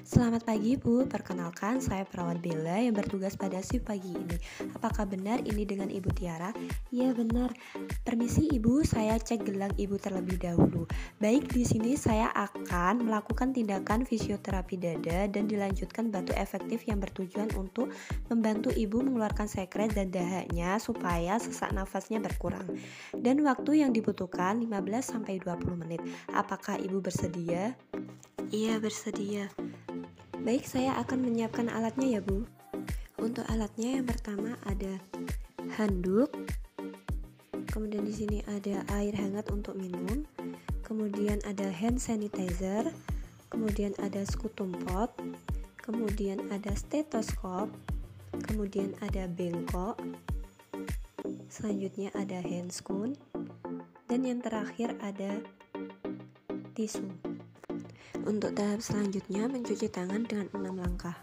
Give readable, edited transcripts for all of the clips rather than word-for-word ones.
Selamat pagi Bu, perkenalkan saya perawat Bella yang bertugas pada shift pagi ini. Apakah benar ini dengan Ibu Tiara? Iya benar. Permisi Ibu, saya cek gelang Ibu terlebih dahulu. Baik, di sini saya akan melakukan tindakan fisioterapi dada dan dilanjutkan batu efektif yang bertujuan untuk membantu Ibu mengeluarkan sekret dan dahaknya supaya sesak nafasnya berkurang. Dan waktu yang dibutuhkan 15-20 menit. Apakah Ibu bersedia? Iya, bersedia. Baik, saya akan menyiapkan alatnya ya Bu. Untuk alatnya yang pertama ada handuk, kemudian di sini ada air hangat untuk minum, kemudian ada hand sanitizer, kemudian ada scutum pot, kemudian ada stetoskop, kemudian ada bengkok, selanjutnya ada handscoon, dan yang terakhir ada tisu. Untuk tahap selanjutnya mencuci tangan dengan 6 langkah.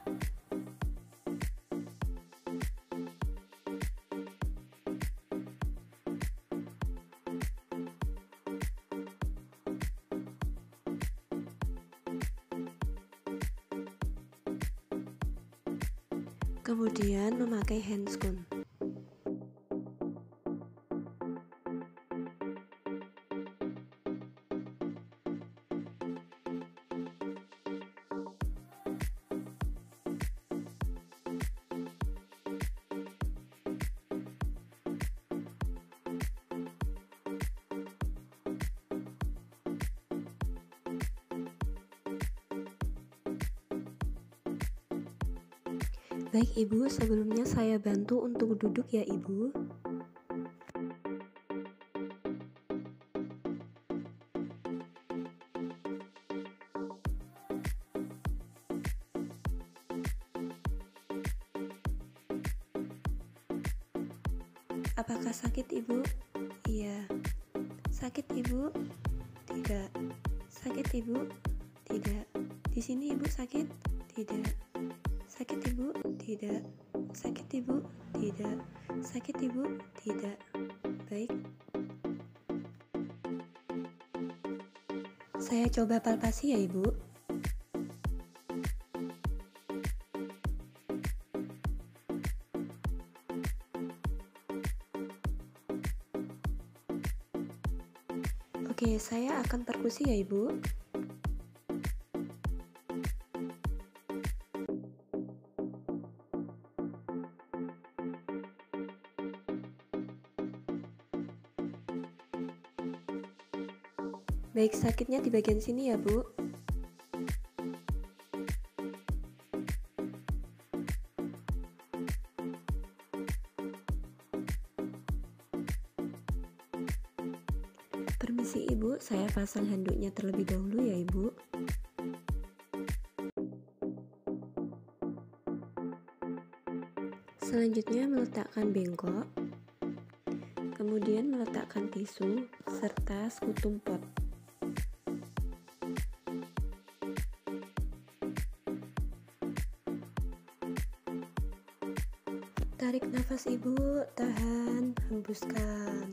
Kemudian memakai handscoon. Baik Ibu, sebelumnya saya bantu untuk duduk ya Ibu. Apakah sakit Ibu? Iya. Sakit Ibu? Tidak. Sakit Ibu? Tidak. Di sini Ibu sakit? Tidak. Sakit Ibu? Tidak. Sakit Ibu? Tidak. Sakit Ibu? Tidak. Baik. Saya coba palpasi ya Ibu. Oke, saya akan perkusi ya Ibu. Baik, sakitnya di bagian sini ya Bu. Permisi Ibu, saya pasang handuknya terlebih dahulu ya Ibu. Selanjutnya meletakkan bengkok, kemudian meletakkan tisu serta scutum pot. Tarik nafas Ibu, tahan, hembuskan.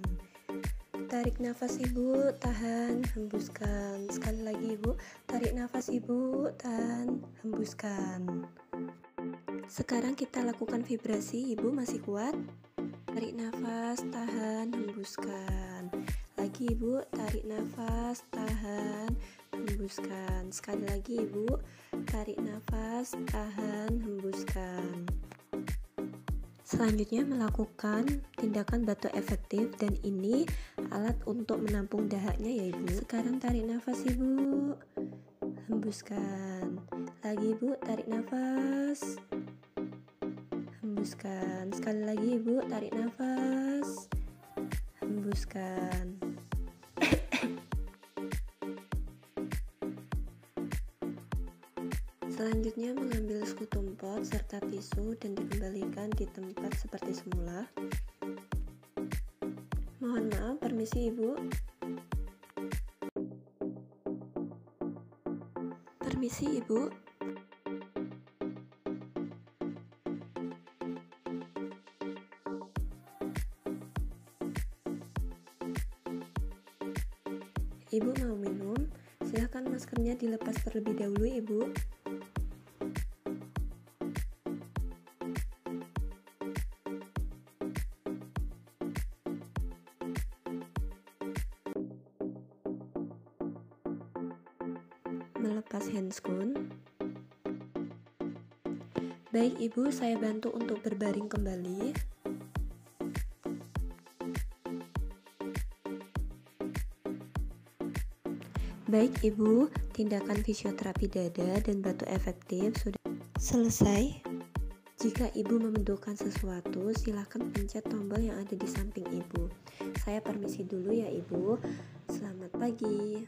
Tarik nafas Ibu, tahan, hembuskan. Sekali lagi Ibu, tarik nafas Ibu, tahan, hembuskan. Sekarang kita lakukan vibrasi. Ibu masih kuat? Tarik nafas, tahan, hembuskan. Lagi Ibu, tarik nafas, tahan, hembuskan. Sekali lagi Ibu, tarik nafas, tahan, hembuskan. Selanjutnya melakukan tindakan batu efektif, dan ini alat untuk menampung dahaknya ya Ibu. Sekarang tarik nafas Ibu, hembuskan. Lagi Ibu, tarik nafas, hembuskan. Sekali lagi Ibu, tarik nafas, hembuskan. Selanjutnya mengambil scutum pot serta tisu dan dikembalikan di tempat seperti semula. Mohon maaf, permisi Ibu. Permisi Ibu. Ibu mau minum? Silahkan maskernya dilepas terlebih dahulu Ibu. napas Hanskun? Baik Ibu, saya bantu untuk berbaring kembali. Baik Ibu, tindakan fisioterapi dada dan batu efektif sudah selesai. Jika Ibu membutuhkan sesuatu, silakan pencet tombol yang ada di samping Ibu. Saya permisi dulu ya Ibu. Selamat pagi.